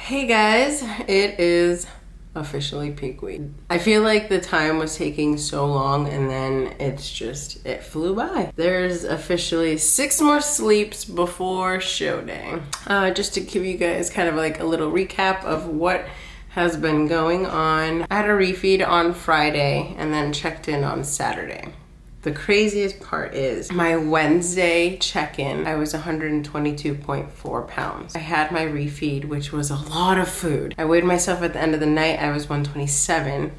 Hey guys, it is officially peak week. I feel like the time was taking so long and then it flew by. There's officially 6 more sleeps before show day. Just to give you guys kind of like a little recap of what has been going on. I had a refeed on Friday and then checked in on Saturday. The craziest part is my Wednesday check-in, I was 122.4 pounds. I had my refeed, which was a lot of food. I weighed myself at the end of the night, I was 127,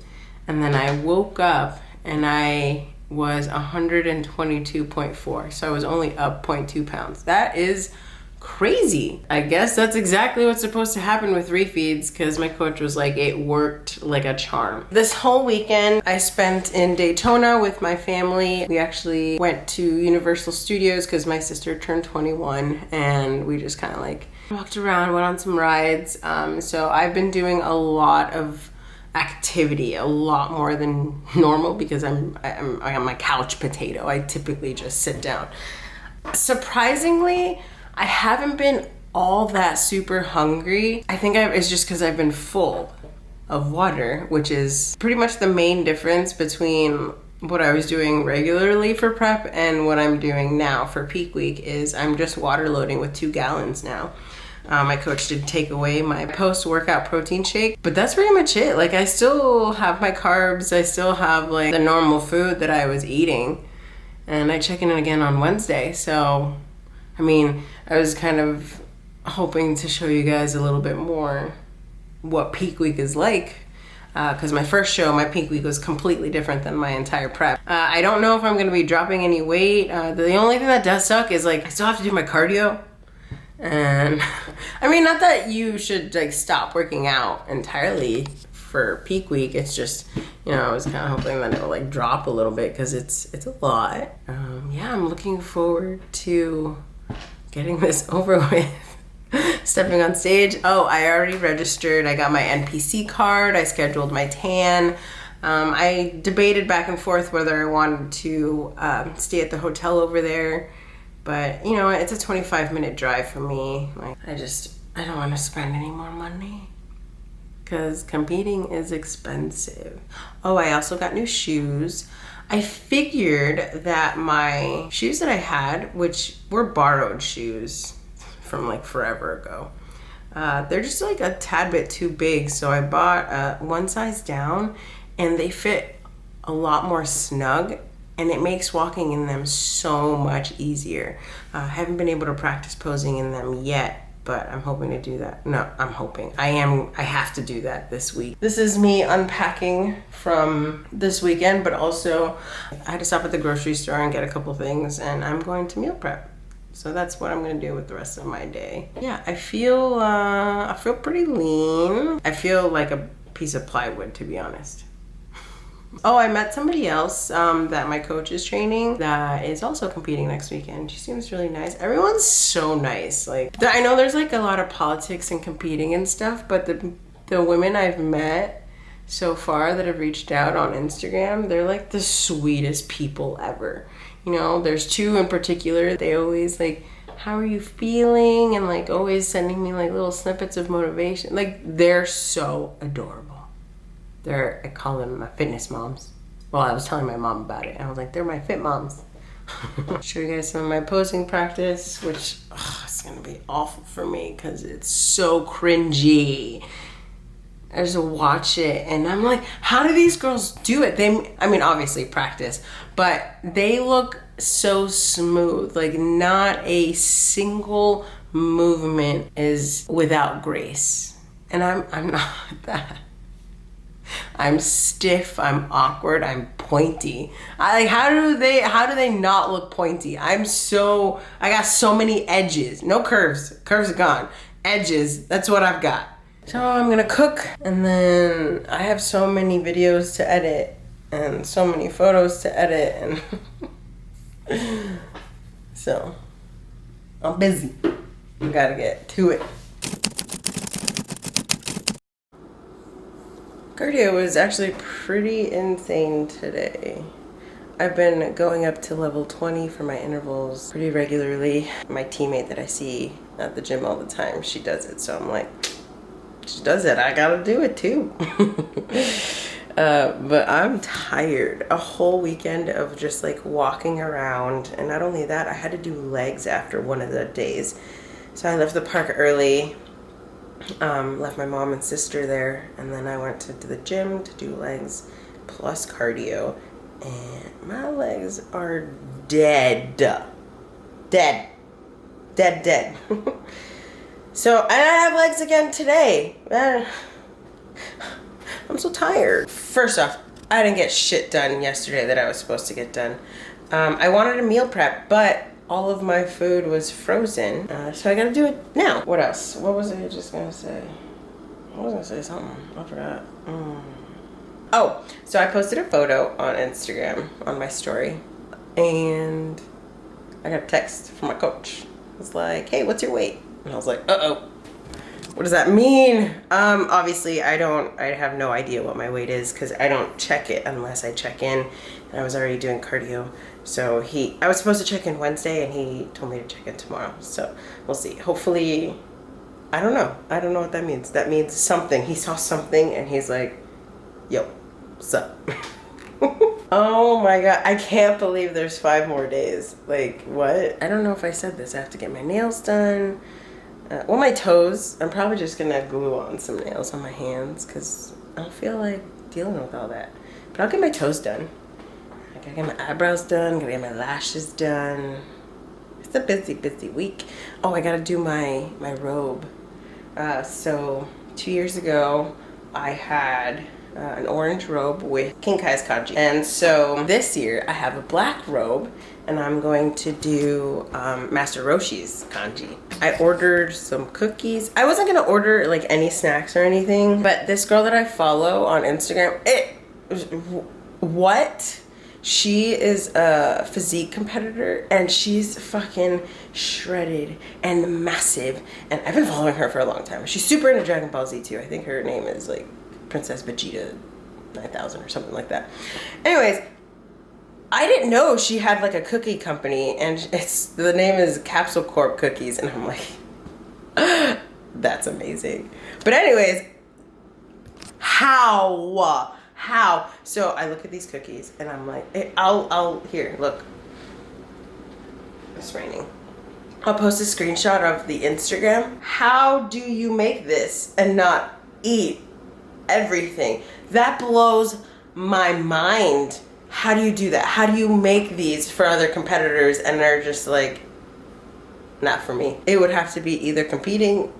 and then I woke up and I was 122.4, so I was only up 0.2 pounds. That is crazy. I guess that's exactly what's supposed to happen with refeeds because my coach was like, it worked like a charm. This whole weekend I spent in Daytona with my family. We actually went to Universal Studios because my sister turned 21 and we just kind of like walked around, went on some rides. So I've been doing a lot of activity, a lot more than normal because I'm a couch potato. I typically just sit down. Surprisingly, I haven't been all that super hungry. I think it's just because I've been full of water, which is pretty much the main difference between what I was doing regularly for prep and what I'm doing now for peak week is I'm just water loading with 2 gallons now. My coach did take away my post-workout protein shake, but that's pretty much it. Like I still have my carbs, I still have like the normal food that I was eating, and I check in again on Wednesday, so I mean, I was kind of hoping to show you guys a little bit more what peak week is like because my first show, my peak week was completely different than my entire prep. I don't know if I'm going to be dropping any weight. The only thing that does suck is like I still have to do my cardio. And I mean, not that you should like stop working out entirely for peak week. It's just, you know, I was kind of hoping that it will like drop a little bit because it's a lot. Yeah, I'm looking forward to getting this over with. Stepping on stage. Oh, I already registered. I got my NPC card. I scheduled my tan. I debated back and forth whether I wanted to stay at the hotel over there. But, you know, it's a 25-minute drive for me. Like, I don't want to spend any more money because competing is expensive. Oh, I also got new shoes. I figured that my shoes that I had, which were borrowed shoes from like forever ago, they're just like a tad bit too big. So I bought one size down and they fit a lot more snug and it makes walking in them so much easier. I haven't been able to practice posing in them yet, but I'm hoping to do that. No, I'm hoping. I have to do that this week. This is me unpacking from this weekend, but also I had to stop at the grocery store and get a couple things, and I'm going to meal prep. So that's what I'm gonna do with the rest of my day. Yeah, I feel pretty lean. I feel like a piece of plywood, to be honest. Oh, I met somebody else that my coach is training that is also competing next weekend. She seems really nice. Everyone's so nice. Like, I know there's like a lot of politics and competing and stuff, but the women I've met so far that have reached out on Instagram, they're like the sweetest people ever. You know, there's 2 in particular. They always like, how are you feeling? And like always sending me like little snippets of motivation. Like, they're so adorable. I call them my fitness moms. Well, I was telling my mom about it. I was like, they're my fit moms. Show you guys some of my posing practice, which it's gonna be awful for me because it's so cringy. I just watch it and I'm like, how do these girls do it? I mean, obviously practice, but they look so smooth. Like, not a single movement is without grace. And I'm not that. I'm stiff, I'm awkward, I'm pointy. How do they not look pointy? I got so many edges. No curves. Curves are gone. Edges, that's what I've got. So I'm gonna cook, and then I have so many videos to edit and so many photos to edit, and so I'm busy. I gotta get to it. Cardio was actually pretty insane today. I've been going up to level 20 for my intervals pretty regularly. My teammate that I see at the gym all the time, she does it, so I'm like, She does it, I gotta do it too. But I'm tired. A whole weekend of just like walking around, and not only that, I had to do legs after one of the days. So I left the park early, left my mom and sister there, and then I went to the gym to do legs plus cardio, and my legs are dead. Dead. So, and I have legs again today. I'm so tired. First off, I didn't get shit done yesterday that I was supposed to get done. I wanted a meal prep, but all of my food was frozen. So I gotta do it now. What else? What was I just gonna say? I was gonna say something. I forgot. Oh, so I posted a photo on Instagram on my story, and I got a text from my coach. It was like, hey, what's your weight? And I was like, uh-oh. What does that mean? Obviously I have no idea what my weight is because I don't check it unless I check in. And I was already doing cardio. So I was supposed to check in Wednesday and he told me to check in tomorrow. So we'll see. Hopefully, I don't know. I don't know what that means. That means something. He saw something and he's like, yo, what's up? Oh my God, I can't believe there's 5 more days. Like, what? I don't know if I said this. I have to get my nails done. Well, my toes. I'm probably just gonna glue on some nails on my hands because I don't feel like dealing with all that. But I'll get my toes done. I gotta get my eyebrows done, gotta get my lashes done. It's a busy week. Oh, I gotta do my robe. So 2 years ago, I had an orange robe with king size kanji. And so this year I have a black robe and I'm going to do Master Roshi's kanji. I ordered some cookies. I wasn't gonna order like any snacks or anything, but this girl that I follow on Instagram, what? She is a physique competitor and she's fucking shredded and massive. And I've been following her for a long time. She's super into Dragon Ball Z too. I think her name is like Princess Vegeta 9000 or something like that. Anyways, I didn't know she had like a cookie company and the name is Capsule Corp Cookies, and I'm like, that's amazing. But anyways, how? So I look at these cookies and I'm like, hey, here, look. It's raining. I'll post a screenshot of the Instagram. How do you make this and not eat everything? That blows my mind. How do you do that? How do you make these for other competitors and they're just like, not for me? It would have to be either competing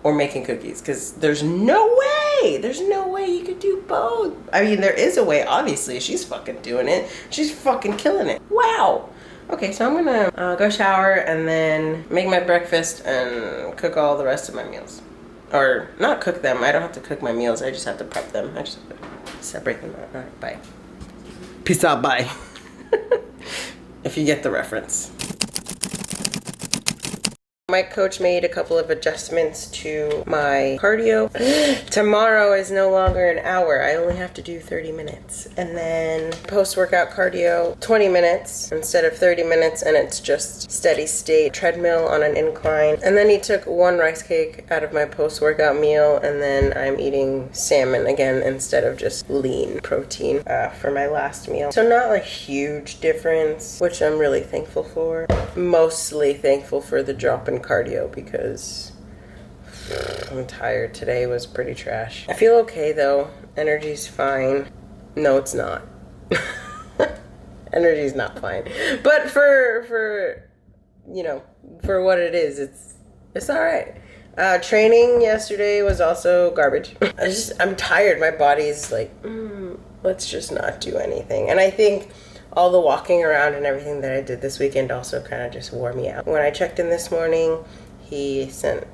or making cookies because there's no way you could do both. I mean, there is a way, obviously. She's fucking doing it. She's fucking killing it. Wow. Okay, so I'm gonna go shower and then make my breakfast and cook all the rest of my meals. Or not cook them. I don't have to cook my meals. I just have to prep them. I just have to separate them out. All right, bye. Peace out, bye. If you get the reference. My coach made a couple of adjustments to my cardio. Tomorrow is no longer an hour. I only have to do 30 minutes. And then post-workout cardio, 20 minutes instead of 30 minutes, and it's just steady state treadmill on an incline. And then he took 1 rice cake out of my post-workout meal, and then I'm eating salmon again instead of just lean protein for my last meal. So not like huge difference, which I'm really thankful for. Mostly thankful for the drop in cardio because I'm tired. Today was pretty trash. I feel okay though. Energy's fine. No, it's not. Energy's not fine. But for you know, for what it is, it's all right. Training yesterday was also garbage. I'm tired. My body's like, let's just not do anything. And I think all the walking around and everything that I did this weekend also kind of just wore me out. When I checked in this morning, he sent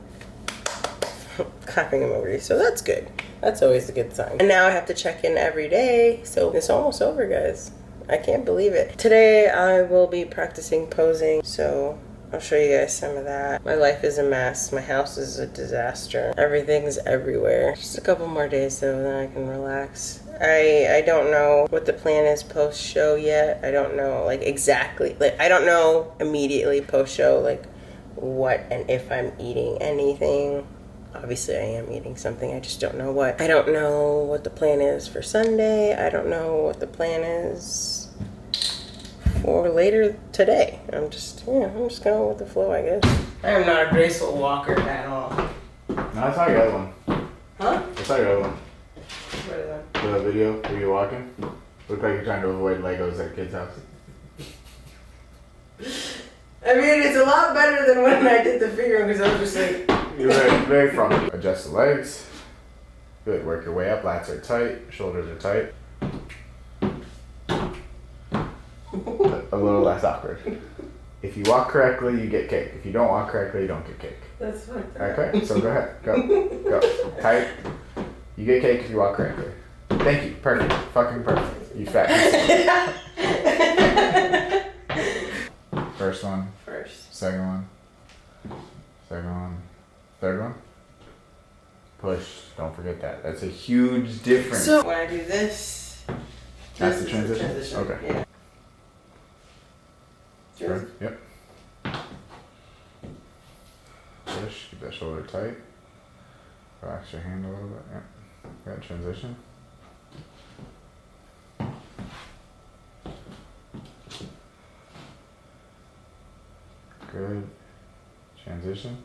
clapping emojis, so that's good. That's always a good sign. And now I have to check in every day, so it's almost over, guys. I can't believe it. Today I will be practicing posing, so I'll show you guys some of that. My life is a mess. My house is a disaster. Everything's everywhere. Just a couple more days though, then I can relax. I don't know what the plan is post-show yet. I don't know like exactly. Like I don't know immediately post-show like what and if I'm eating anything. obviously I am eating something. I just don't know what. I don't know what the plan is for Sunday. I don't know what the plan is for later today. I'm just going with the flow, I guess. I am not a graceful walker at all. No, I saw your other one. Huh? I saw your other one. What is that? The video where you're walking. Looked like you're trying to avoid Legos at a kid's house. I mean, it's a lot better than when I did the figure because I was just like... You're very front. Adjust the legs. Good. Work your way up. Lats are tight. Shoulders are tight. A little less awkward. If you walk correctly, you get cake. If you don't walk correctly, you don't get cake. That's fine. Okay, so go ahead. Go. Tight. You get cake if you walk correctly. Thank you. Perfect. Fucking perfect. You fat piece. First one. First. Second one. Second one. Third one. Push. Don't forget that. That's a huge difference. So when I do this, that's the is transition? Okay. Yeah. Sure. Yep. Push. Keep that shoulder tight. Relax your hand a little bit. Yep. Got transition. Good. Transition.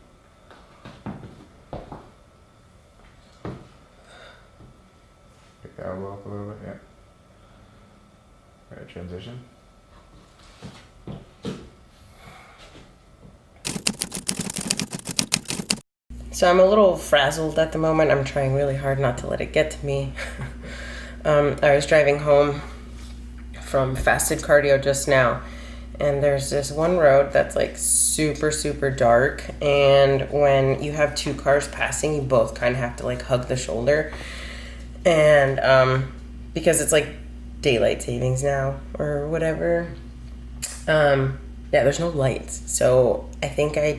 Pick the elbow up a little bit. Yep. Right. Transition. So I'm a little frazzled at the moment. I'm trying really hard not to let it get to me. I was driving home from fasted cardio just now, and there's this one road that's like super, super dark, and when you have two cars passing, you both kind of have to like hug the shoulder, and because it's like daylight savings now or whatever, yeah, there's no lights, so I think I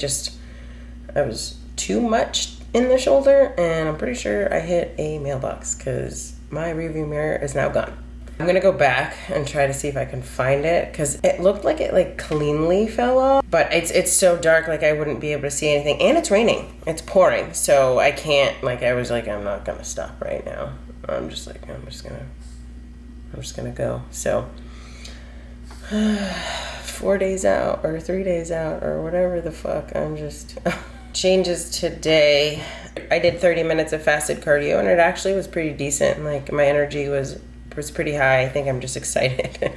was too much in the shoulder, and I'm pretty sure I hit a mailbox because my rearview mirror is now gone. I'm gonna go back and try to see if I can find it because it looked like it like cleanly fell off, but it's so dark like I wouldn't be able to see anything, and it's raining, it's pouring, so I can't, like, I was like, I'm not gonna stop right now. I'm just gonna go. So 4 days out or 3 days out or whatever the fuck, I'm just changes today. I did 30 minutes of fasted cardio, and it actually was pretty decent. Like, my energy was pretty high. I think I'm just excited.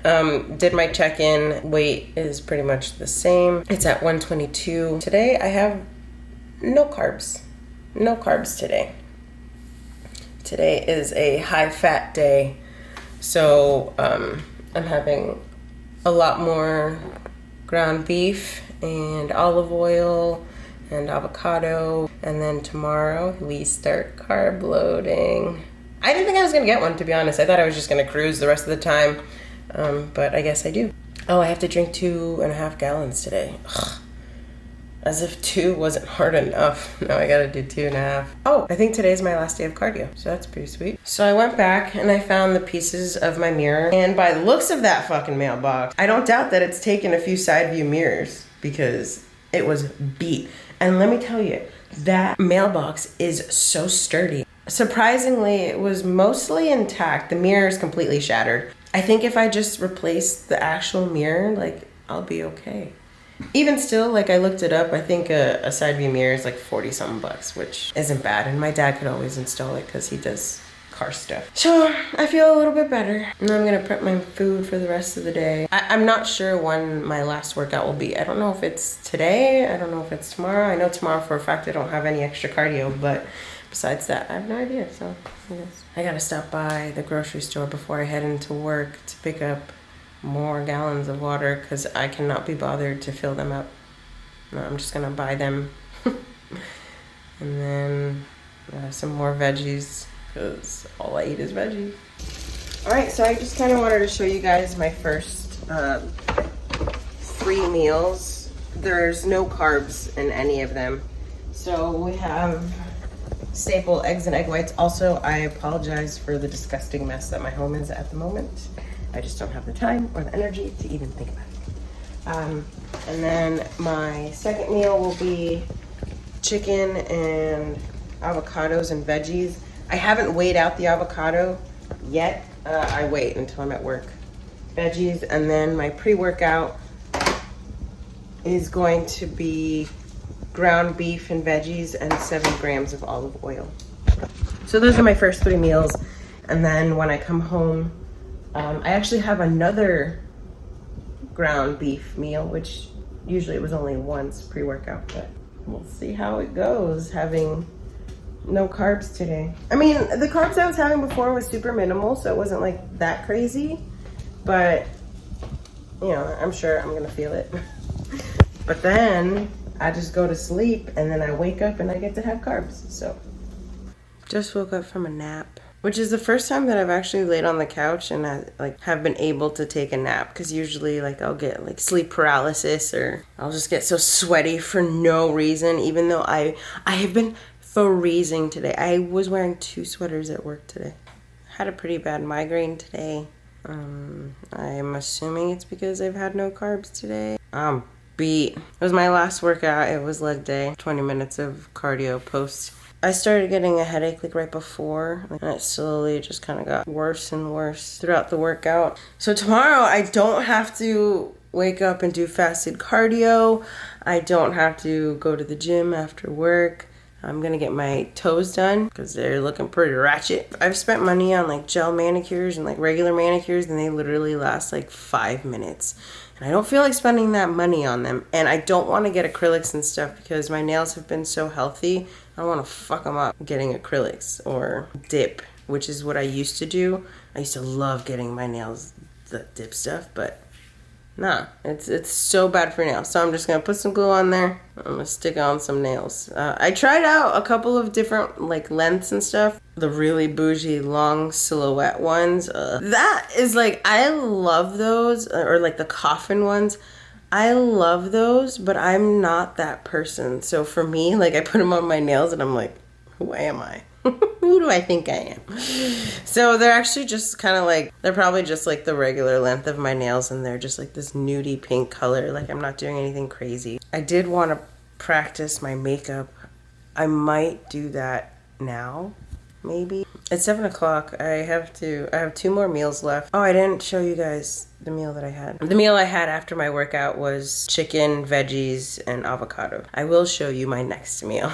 Did my check-in. Weight is pretty much the same. It's at 122. Today I have no carbs. No carbs today. Today is a high-fat day, so I'm having a lot more ground beef and olive oil and avocado, and then tomorrow we start carb loading. I didn't think I was gonna get one, to be honest. I thought I was just gonna cruise the rest of the time, but I guess I do. Oh, I have to drink 2.5 gallons today. Ugh. As if 2 wasn't hard enough. Now I gotta do 2.5. Oh, I think today's my last day of cardio, so that's pretty sweet. So I went back and I found the pieces of my mirror, and by the looks of that fucking mailbox, I don't doubt that it's taken a few side view mirrors because it was beat. And let me tell you, that mailbox is so sturdy. Surprisingly, it was mostly intact. The mirror is completely shattered. I think if I just replace the actual mirror, like, I'll be okay. Even still, like, I looked it up. I think a side view mirror is like 40 something bucks, which isn't bad. And my dad could always install it because he does car stuff. So I feel a little bit better. And I'm gonna prep my food for the rest of the day. I'm not sure when my last workout will be. I don't know if it's today. I don't know if it's tomorrow. I know tomorrow for a fact I don't have any extra cardio, but besides that, I have no idea. So yes. I gotta stop by the grocery store before I head into work to pick up more gallons of water because I cannot be bothered to fill them up. No, I'm just gonna buy them and then some more veggies because all I eat is veggies. All right, so I just kind of wanted to show you guys my first 3 meals. There's no carbs in any of them. So we have staple eggs and egg whites. Also, I apologize for the disgusting mess that my home is at the moment. I just don't have the time or the energy to even think about it. And then my second meal will be chicken and avocados and veggies. I haven't weighed out the avocado yet. I wait until I'm at work. Veggies, and then my pre-workout is going to be ground beef and veggies and 7 grams of olive oil. So those are my first 3 meals. And then when I come home, I actually have another ground beef meal, which usually it was only once pre-workout, but we'll see how it goes having no carbs today. I mean, the carbs I was having before was super minimal, so it wasn't like that crazy, but you know, I'm sure I'm gonna feel it. But then I just go to sleep and then I wake up and I get to have carbs. So just woke up from a nap, which is the first time that I've actually laid on the couch and I like have been able to take a nap, because usually like I'll get like sleep paralysis or I'll just get so sweaty for no reason, even though I have been freezing today. I was wearing 2 sweaters at work today. Had a pretty bad migraine today. I'm assuming it's because I've had no carbs today. I'm beat. It was my last workout. It was leg day. 20 minutes of cardio post. I started getting a headache like right before, and it slowly just kind of got worse and worse throughout the workout. So tomorrow I don't have to wake up and do fasted cardio. I don't have to go to the gym after work. I'm gonna get my toes done because they're looking pretty ratchet. I've spent money on like gel manicures and like regular manicures, and they literally last like 5 minutes. And I don't feel like spending that money on them. And I don't want to get acrylics and stuff because my nails have been so healthy. I don't want to fuck them up getting acrylics or dip, which is what I used to do. I used to love getting my nails the dip stuff, but nah, it's so bad for nails. So I'm just gonna put some glue on there. I'm gonna stick on some nails. I tried out a couple of different like lengths and stuff. The really bougie long silhouette ones. That is like, I love those, or like the coffin ones. I love those, but I'm not that person. So for me, like I put them on my nails and I'm like, who am I? Who do I think I am? So they're actually just kind of like, they're probably just like the regular length of my nails, and they're just like this nudie pink color. Like I'm not doing anything crazy. I did want to practice my makeup. I might do that now, maybe. It's 7 o'clock. I have 2 more meals left. Oh, I didn't show you guys the meal that I had. The meal I had after my workout was chicken, veggies, and avocado. I will show you my next meal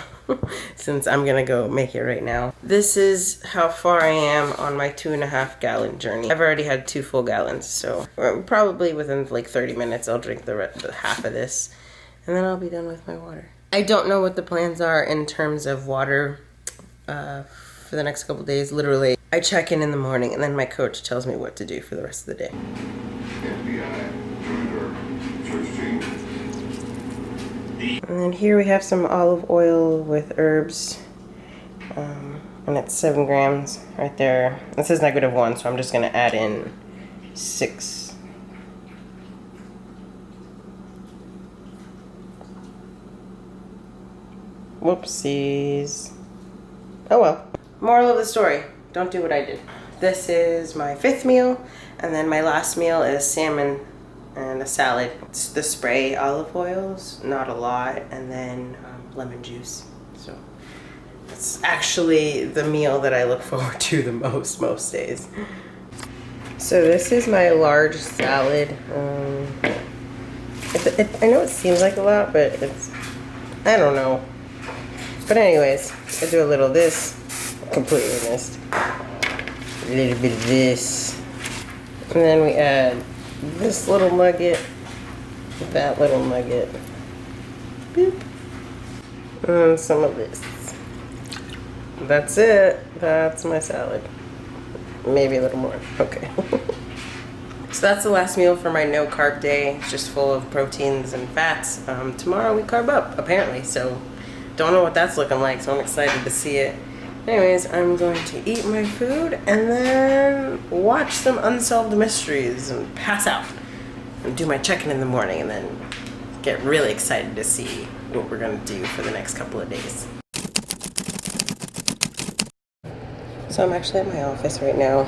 since I'm gonna go make it right now. This is how far I am on my 2.5 gallon journey. I've already had 2 full gallons, so probably within like 30 minutes I'll drink the half of this, and then I'll be done with my water. I don't know what the plans are in terms of water for the next couple days. Literally, I check in the morning and then my coach tells me what to do for the rest of the day. And then here we have some olive oil with herbs, and it's 7 grams right there. It says -1, so I'm just gonna add in 6. Whoopsies. Oh well. Moral of the story, don't do what I did. This is my 5th meal, and then my last meal is salmon and a salad. It's the spray olive oils, not a lot, and then lemon juice. So it's actually the meal that I look forward to the most days. So this is my large salad. I know it seems like a lot, but it's, I don't know. But anyways, I do a little of this. Completely missed. A little bit of this. And then we add this little nugget, that little nugget. Boop. And some of this. That's it. That's my salad. Maybe a little more. Okay. So that's the last meal for my no carb day. It's just full of proteins and fats. Tomorrow we carb up, apparently. So don't know what that's looking like, so I'm excited to see it. Anyways, I'm going to eat my food and then watch some Unsolved Mysteries and pass out and do my check-in in the morning, and then get really excited to see what we're going to do for the next couple of days. So I'm actually at my office right now,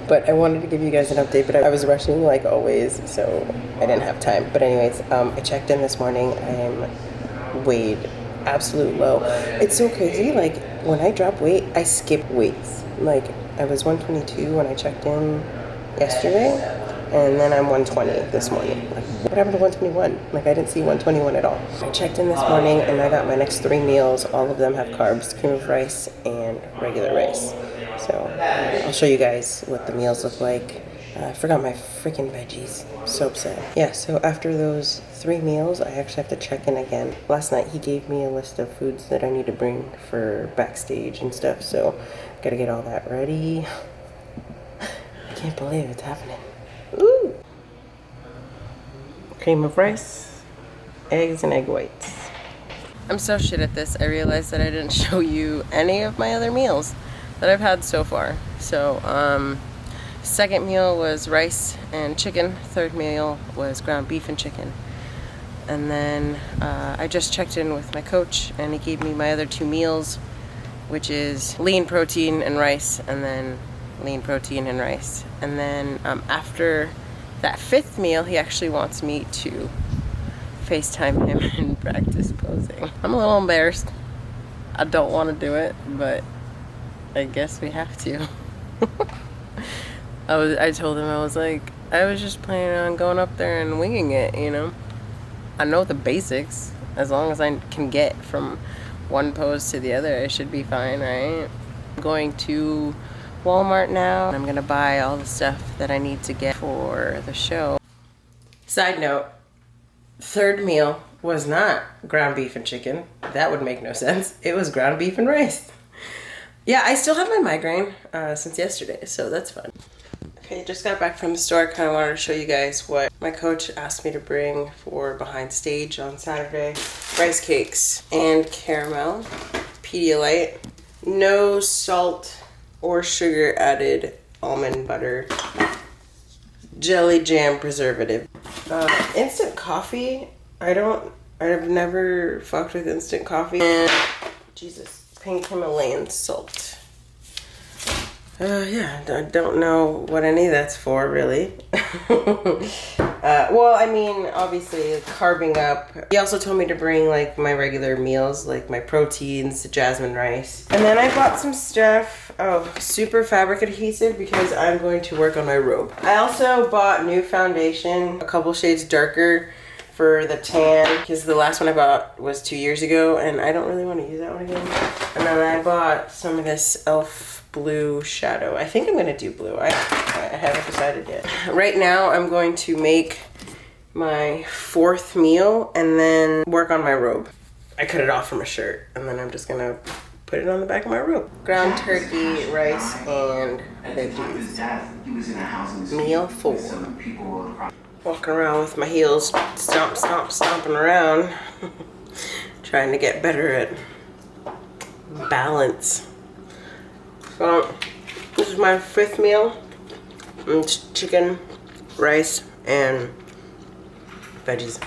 but I wanted to give you guys an update, but I was rushing like always, so I didn't have time. But anyways, I checked in this morning. I'm weighed absolute low. It's so crazy. Like when I drop weight, I skip weights. Like I was 122 when I checked in yesterday, and then I'm 120 this morning. Like what happened to 121? Like I didn't see 121 at all. I checked in this morning and I got my next 3 meals. All of them have carbs, cream of rice, and regular rice. So I'll show you guys what the meals look like. I forgot my freaking veggies. So upset. Yeah, so after those 3 meals, I actually have to check in again. Last night he gave me a list of foods that I need to bring for backstage and stuff, so gotta get all that ready. I can't believe it's happening. Ooh! Cream of rice, eggs, and egg whites. I'm so shit at this. I realized that I didn't show you any of my other meals that I've had so far. So, second meal was rice and chicken. Third meal was ground beef and chicken. And then I just checked in with my coach and he gave me my other 2 meals, which is lean protein and rice, and then lean protein and rice. And then after that 5th meal, he actually wants me to FaceTime him and practice posing. I'm a little embarrassed. I don't want to do it, but I guess we have to. I told him, I was like, I was just planning on going up there and winging it, you know? I know the basics. As long as I can get from one pose to the other, I should be fine, right? I'm going to Walmart now. I'm gonna buy all the stuff that I need to get for the show. Side note, 3rd meal was not ground beef and chicken. That would make no sense. It was ground beef and rice. Yeah, I still have my migraine since yesterday, so that's fun. Okay, just got back from the store. I kind of wanted to show you guys what my coach asked me to bring for behind stage on Saturday. Rice cakes and caramel, Pedialyte, no salt or sugar added almond butter, jelly jam preservative. Instant coffee, I've never fucked with instant coffee. And, Jesus, pink Himalayan salt. Yeah, I don't know what any of that's for, really. Well, I mean, obviously, carving up. He also told me to bring, like, my regular meals, like my proteins, jasmine rice. And then I bought some stuff, super fabric adhesive, because I'm going to work on my robe. I also bought new foundation, a couple shades darker for the tan, because the last one I bought was 2 years ago, and I don't really want to use that one again. And then I bought some of this e.l.f. blue shadow. I think I'm gonna do blue. I haven't decided yet. Right now I'm going to make my 4th meal and then work on my robe. I cut it off from a shirt and then I'm just gonna put it on the back of my robe. Ground turkey, rice, and veggies. Meal 4. Walking around with my heels stomping around. Trying to get better at balance. So, this is my 5th meal. It's chicken, rice, and veggies.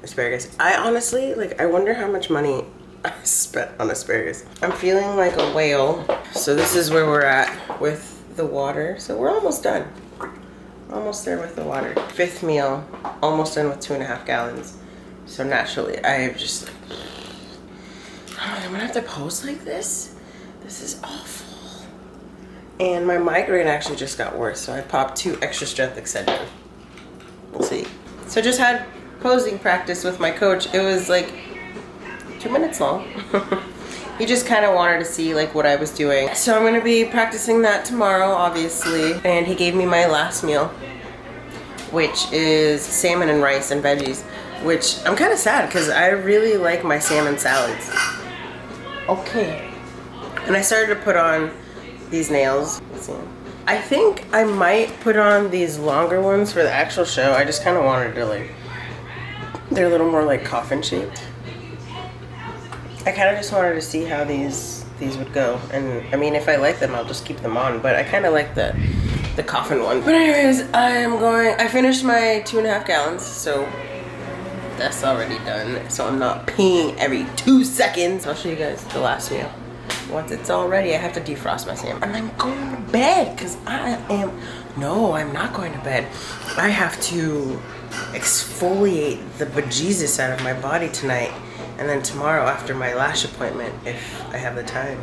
Asparagus. I honestly, I wonder how much money I spent on asparagus. I'm feeling like a whale. So this is where we're at with the water. So we're almost done. Almost there with the water. 5th meal, almost done with 2.5 gallons. So naturally, I'm gonna have to pose like this? This is awful. And my migraine actually just got worse, so I popped 2 extra strength extension. We'll see. So just had posing practice with my coach. It was like 2 minutes long. He just kind of wanted to see what I was doing. So I'm gonna be practicing that tomorrow, obviously. And he gave me my last meal, which is salmon and rice and veggies, which I'm kind of sad because I really like my salmon salads. Okay. And I started to put on these nails. Let's see. I think I might put on these longer ones for the actual show. I just kind of wanted to they're a little more coffin shaped. I kind of just wanted to see how these would go. And I mean, if I like them, I'll just keep them on. But I kind of like the coffin one. But anyways, I finished my 2.5 gallons. So that's already done. So I'm not peeing every 2 seconds. I'll show you guys the last meal. Once it's all ready, I have to defrost my salmon. And I'm going to bed because no, I'm not going to bed. I have to exfoliate the bejesus out of my body tonight. And then tomorrow after my lash appointment, if I have the time.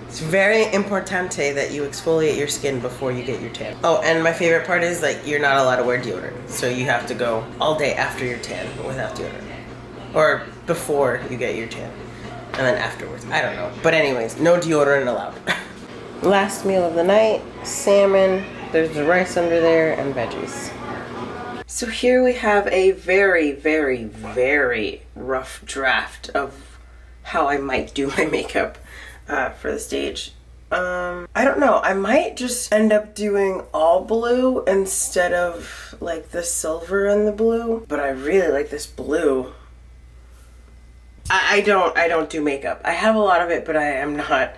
It's very importante that you exfoliate your skin before you get your tan. Oh, and my favorite part is like you're not allowed to wear deodorant. So you have to go all day after your tan without deodorant. Or before you get your tan. And then afterwards. I don't know. But anyways, no deodorant allowed. Last meal of the night, salmon. There's the rice under there and veggies. So here we have a very, very, very rough draft of how I might do my makeup for the stage. I don't know. I might just end up doing all blue instead of like the silver and the blue. But I really like this blue. I don't do makeup. I have a lot of it, but I am not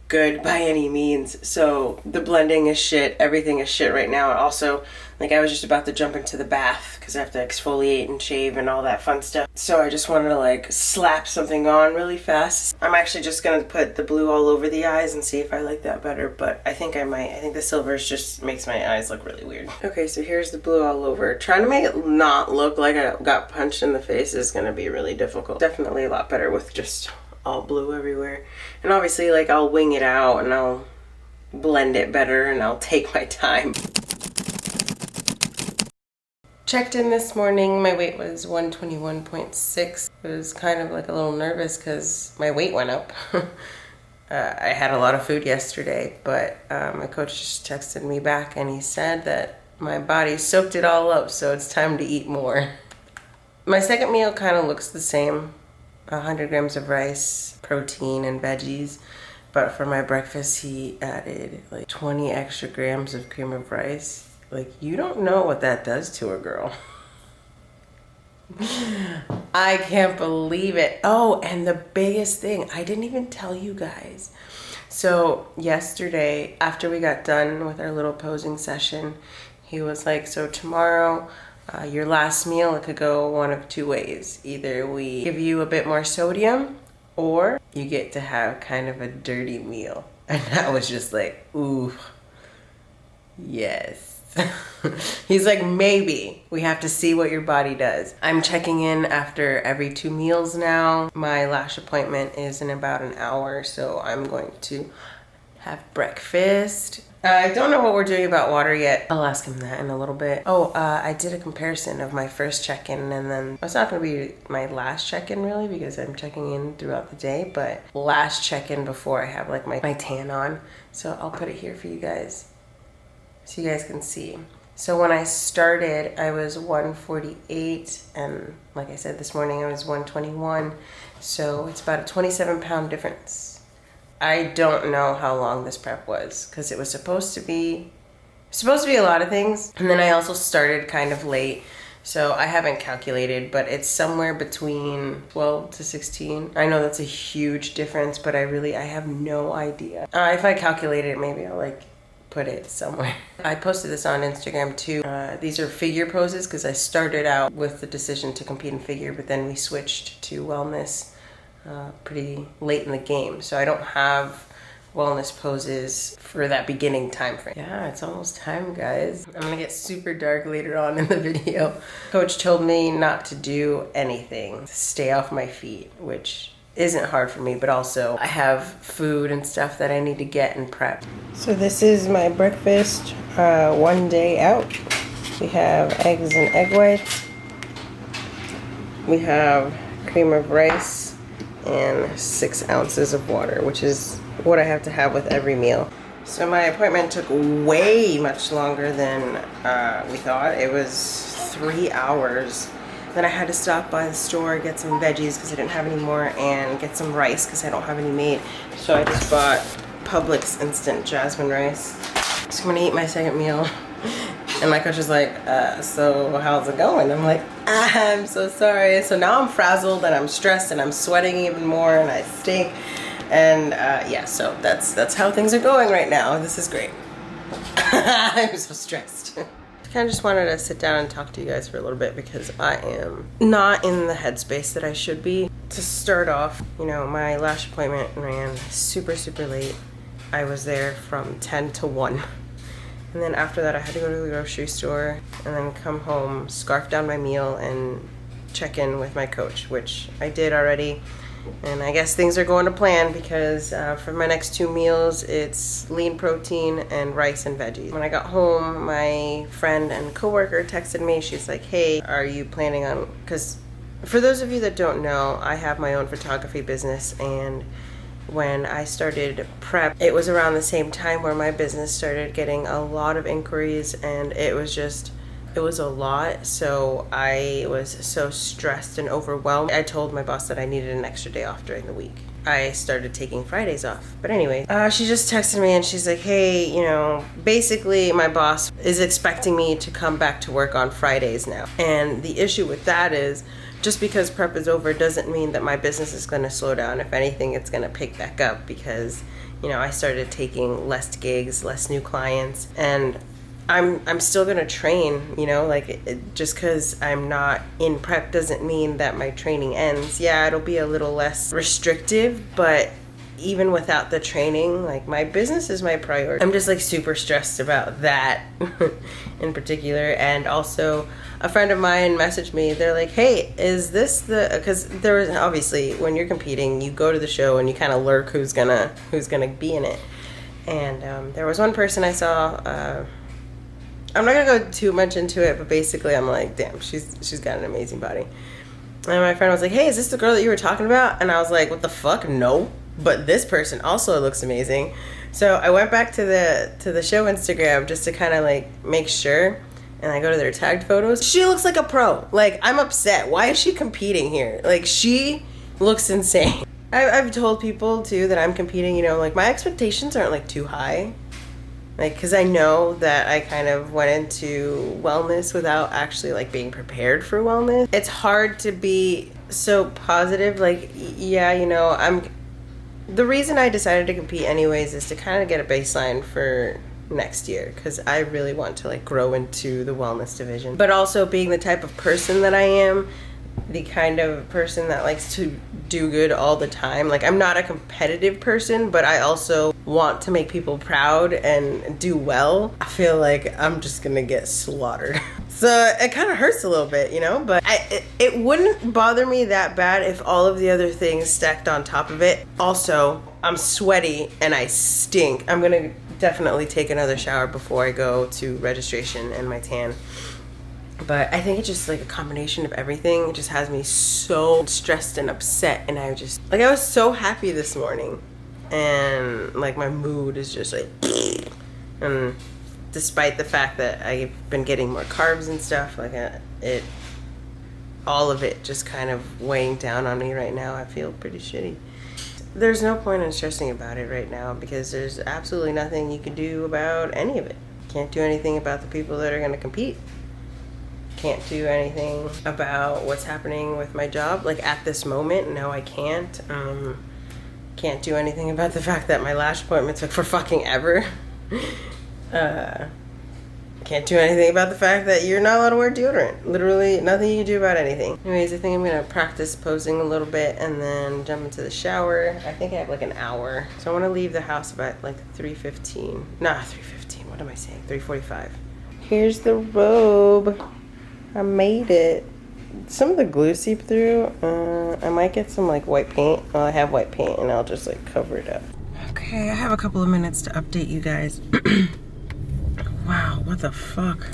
good by any means. So the blending is shit. Everything is shit right now. Also, like I was just about to jump into the bath because I have to exfoliate and shave and all that fun stuff. So I just wanted to like slap something on really fast. I'm actually just gonna put the blue all over the eyes and see if I like that better. But I think I might. I think the silver just makes my eyes look really weird. Okay, so here's the blue all over. Trying to make it not look like I got punched in the face is gonna be really difficult. Definitely a lot better with just all blue everywhere. And obviously like I'll wing it out and I'll blend it better and I'll take my time. Checked in this morning, my weight was 121.6. I was kind of like a little nervous because my weight went up. I had a lot of food yesterday, but my coach just texted me back and he said that my body soaked it all up, so it's time to eat more. My second meal kind of looks the same. 100 grams of rice, protein, and veggies. But for my breakfast, he added like 20 extra grams of cream of rice. Like, you don't know what that does to a girl. I can't believe it. Oh, and the biggest thing, I didn't even tell you guys. So yesterday, after we got done with our little posing session, he was like, so tomorrow, your last meal, it could go one of two ways. Either we give you a bit more sodium or you get to have kind of a dirty meal. And I was just like, ooh, yes. He's like, maybe. We have to see what your body does. I'm checking in after every 2 meals now. My lash appointment is in about an hour, so I'm going to have breakfast. I don't know what we're doing about water yet. I'll ask him that in a little bit. Oh, I did a comparison of my first check-in, and then it's not going to be my last check-in really because I'm checking in throughout the day, but last check-in before I have like my tan on. So I'll put it here for you guys so you guys can see. So when I started, I was 148, and like I said this morning, I was 121. So it's about a 27-pound difference. I don't know how long this prep was because it was supposed to be a lot of things. And then I also started kind of late. So I haven't calculated, but it's somewhere between 12 to 16. I know that's a huge difference, but I have no idea. If I calculate it, maybe I'll like put it somewhere. I posted this on Instagram too. These are figure poses because I started out with the decision to compete in figure, but then we switched to wellness pretty late in the game, so I don't have wellness poses for that beginning time frame. Yeah, it's almost time, guys. I'm gonna get super dark later on in the video. Coach told me not to do anything, to stay off my feet, which isn't hard for me, but also I have food and stuff that I need to get and prep. So this is my breakfast, one day out. We have eggs and egg whites. We have cream of rice and 6 ounces of water, which is what I have to have with every meal. So my appointment took way much longer than we thought. It was 3 hours. Then I had to stop by the store, get some veggies because I didn't have any more, and get some rice because I don't have any made. So I just bought Publix instant jasmine rice. So I'm gonna eat my second meal. And my coach was like, so how's it going? I'm like, I'm so sorry. So now I'm frazzled and I'm stressed and I'm sweating even more and I stink. And yeah, so that's how things are going right now. This is great. I'm so stressed. I kind of just wanted to sit down and talk to you guys for a little bit because I am not in the headspace that I should be. To start off, you know, my lash appointment ran super, super late. I was there from 10 to 1. And then after that, I had to go to the grocery store and then come home, scarf down my meal, and check in with my coach, which I did already. And I guess things are going to plan because for my next 2 meals, it's lean protein and rice and veggies. When I got home, my friend and coworker texted me. She's like, hey, are you planning on, because for those of you that don't know, I have my own photography business, and when I started prep, it was around the same time where my business started getting a lot of inquiries, and it was a lot. So I was so stressed and overwhelmed. I told my boss that I needed an extra day off during the week. I started taking Fridays off. But anyway, she just texted me and she's like, hey, you know, basically my boss is expecting me to come back to work on Fridays now. And the issue with that is, just because prep is over doesn't mean that my business is going to slow down. If anything, it's going to pick back up because, you know, I started taking less gigs, less new clients, and I'm still going to train, you know, like just because I'm not in prep doesn't mean that my training ends. Yeah, it'll be a little less restrictive, but even without the training, like my business is my priority. I'm just like super stressed about that in particular. And also a friend of mine messaged me. They're like, hey, is this because there was obviously when you're competing, you go to the show and you kind of lurk who's gonna be in it. And there was one person I saw, I'm not gonna go too much into it, but basically I'm like, damn, she's got an amazing body. And my friend was like, hey, is this the girl that you were talking about? And I was like, what the fuck? No. But this person also looks amazing. So I went back to the show Instagram just to kind of like make sure, and I go to their tagged photos. She looks like a pro. Like, I'm upset. Why is she competing here? Like, she looks insane. I've told people too that I'm competing, you know, like my expectations aren't like too high. Like, because I know that I kind of went into wellness without actually like being prepared for wellness. It's hard to be so positive. Like, yeah, you know, the reason I decided to compete anyways is to kind of get a baseline for next year, because I really want to like grow into the wellness division. But also being the type of person that I am, the kind of person that likes to do good all the time. Like, I'm not a competitive person, but I also want to make people proud and do well. I feel like I'm just gonna get slaughtered. So it kind of hurts a little bit, you know, but it wouldn't bother me that bad if all of the other things stacked on top of it. Also, I'm sweaty and I stink. I'm gonna definitely take another shower before I go to registration and my tan. But I think it's just like a combination of everything. It just has me so stressed and upset. And I was so happy this morning. And like my mood is just like, and despite the fact that I've been getting more carbs and stuff, like all of it just kind of weighing down on me right now. I feel pretty shitty. There's no point in stressing about it right now because there's absolutely nothing you can do about any of it. Can't do anything about the people that are going to compete. Can't do anything about what's happening with my job. Like at this moment, no, I can't. Can't do anything about the fact that my lash appointment took for fucking ever. Can't do anything about the fact that you're not allowed to wear deodorant. Literally nothing you can do about anything. Anyways, I think I'm gonna practice posing a little bit and then jump into the shower. I think I have like an hour. So I wanna leave the house about like 3:15. Nah, 3:15, what am I saying? 3:45. Here's the robe. I made it. Some of the glue seep through. I might get some like white paint. Well, I have white paint and I'll just like cover it up. Okay, I have a couple of minutes to update you guys. Wow, what the fuck?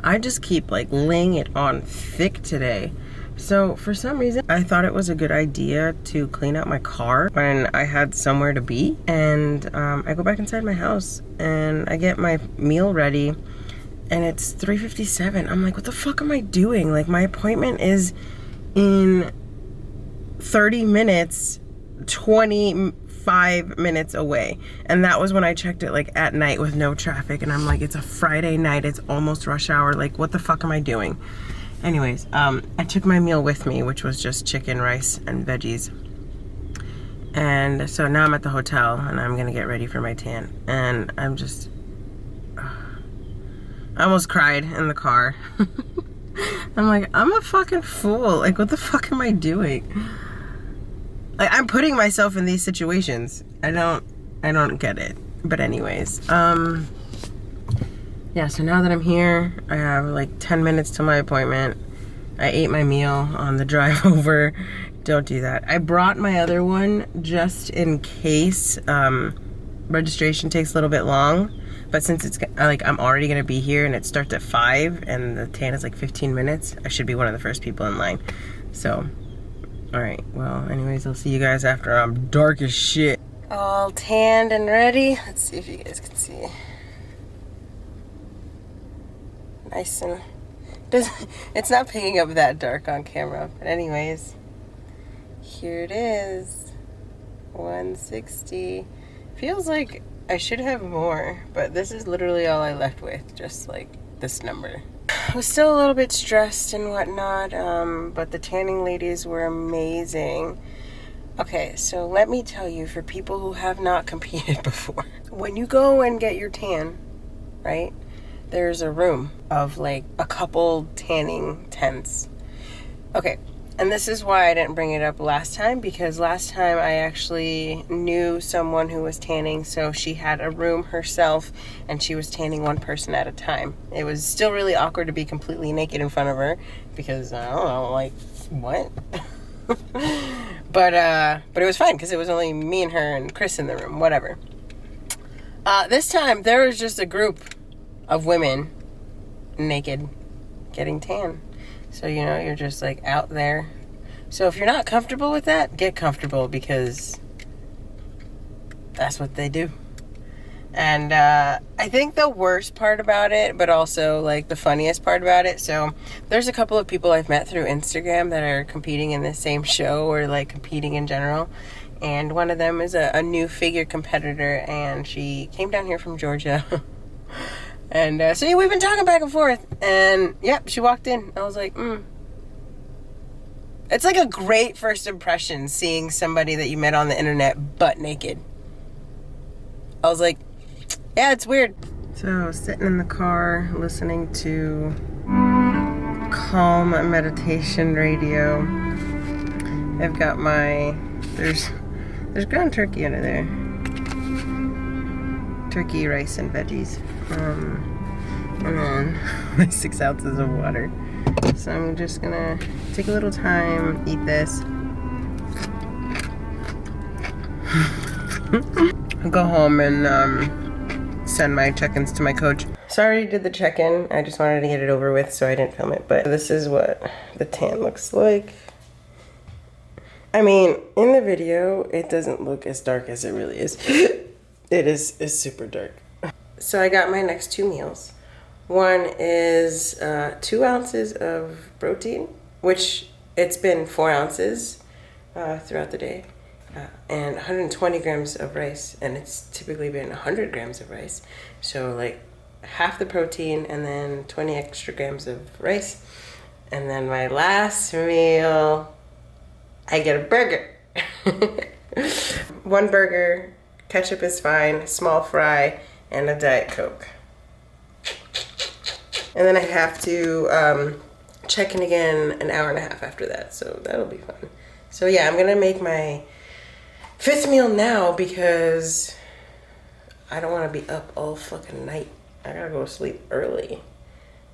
I just keep like laying it on thick today. So for some reason, I thought it was a good idea to clean out my car when I had somewhere to be. And I go back inside my house and I get my meal ready. And it's 3:57. I'm like, what the fuck am I doing? Like, my appointment is in 30 minutes, 25 minutes away. And that was when I checked it, like, at night with no traffic. And I'm like, it's a Friday night. It's almost rush hour. Like, what the fuck am I doing? Anyways, I took my meal with me, which was just chicken, rice, and veggies. And so now I'm at the hotel, and I'm going to get ready for my tan. And I'm just... I almost cried in the car. I'm like, I'm a fucking fool. Like, what the fuck am I doing? Like, I'm putting myself in these situations. I don't get it. But anyways, yeah, so now that I'm here, I have like 10 minutes to my appointment. I ate my meal on the drive over. Don't do that. I brought my other one just in case registration takes a little bit long. But since it's like I'm already gonna be here and it starts at 5 and the tan is like 15 minutes, I should be one of the first people in line. So, all right. Well, anyways, I'll see you guys after I'm dark as shit. All tanned and ready. Let's see if you guys can see. Nice and it's not picking up that dark on camera, but anyways, here it is. 160. Feels like I should have more, but this is literally all I left with, just like this number. I was still a little bit stressed and whatnot, but the tanning ladies were amazing. Okay, so let me tell you, for people who have not competed before, when you go and get your tan, right, there's a room of like a couple tanning tents. Okay, and this is why I didn't bring it up last time, because last time I actually knew someone who was tanning, so she had a room herself and she was tanning one person at a time. It was still really awkward to be completely naked in front of her because I don't know, like, what? But it was fine because it was only me and her and Chris in the room, whatever. This time there was just a group of women naked getting tan. So, you know, you're just like out there. So if you're not comfortable with that, get comfortable, because that's what they do. And I think the worst part about it, but also like the funniest part about it, so there's a couple of people I've met through Instagram that are competing in the same show or like competing in general. And one of them is a new figure competitor, and she came down here from Georgia. And so yeah, we've been talking back and forth, and yep, she walked in. I was like, It's like a great first impression seeing somebody that you met on the internet butt naked. I was like, yeah, it's weird. So I was sitting in the car listening to calm meditation radio. I've got my, there's ground turkey under there. Turkey, rice, and veggies. And then my 6 ounces of water. So I'm just gonna take a little time, eat this. I'll go home and send my check-ins to my coach. Sorry I did the check-in. I just wanted to get it over with, so I didn't film it. But this is what the tan looks like. I mean, in the video, it doesn't look as dark as it really is. It's super dark. So I got my next 2 meals. One is 2 ounces of protein, which it's been 4 ounces throughout the day, and 120 grams of rice, and it's typically been 100 grams of rice. So like half the protein and then 20 extra grams of rice. And then my last meal, I get a burger. 1 burger, ketchup is fine, small fry, and a Diet Coke. And then I have to check in again an hour and a half after that, so that'll be fun. So yeah, I'm gonna make my 5th meal now because I don't wanna be up all fucking night. I gotta go to sleep early,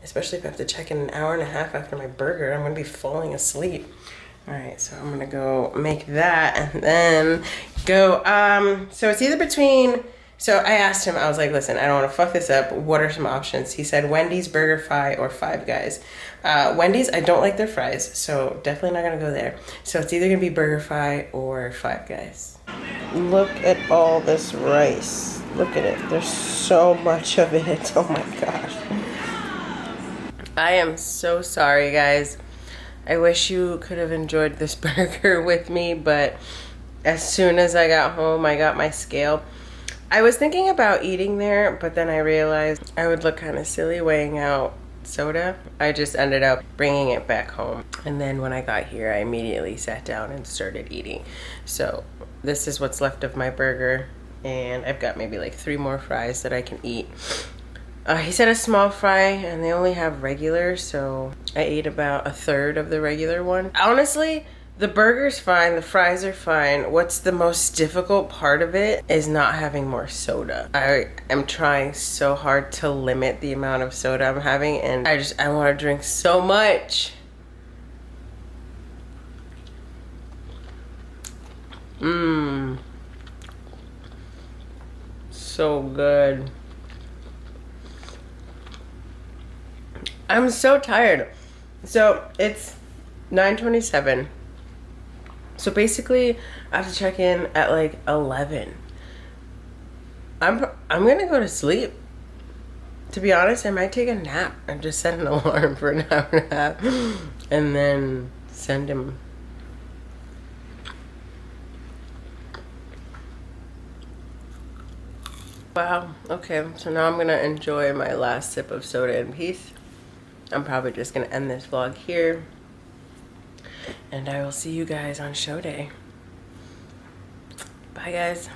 especially if I have to check in an hour and a half after my burger. I'm gonna be falling asleep. All right, so I'm gonna go make that and then go, so it's either between, so I asked him, I was like, listen, I don't want to fuck this up. What are some options? He said Wendy's, BurgerFi, or Five Guys. Wendy's, I don't like their fries, so definitely not going to go there. So it's either going to be BurgerFi or Five Guys. Look at all this rice. Look at it. There's so much of it. Oh my gosh. I am so sorry, guys. I wish you could have enjoyed this burger with me, but as soon as I got home, I got my scale. I was thinking about eating there, but then I realized I would look kind of silly weighing out soda. I just ended up bringing it back home. And then when I got here, I immediately sat down and started eating. So this is what's left of my burger. And I've got maybe like 3 more fries that I can eat. He said a small fry, and they only have regular, so I ate about 1/3 of the regular one. Honestly, the burger's fine, the fries are fine. What's the most difficult part of it is not having more soda. I am trying so hard to limit the amount of soda I'm having, and I want to drink so much. Mmm. So good. I'm so tired. So it's 9:27. So basically, I have to check in at like 11. I'm gonna go to sleep. To be honest, I might take a nap and just set an alarm for an hour and a half, and then send him. Wow. Okay. So now I'm gonna enjoy my last sip of soda in peace. I'm probably just gonna end this vlog here, and I will see you guys on show day. Bye, guys.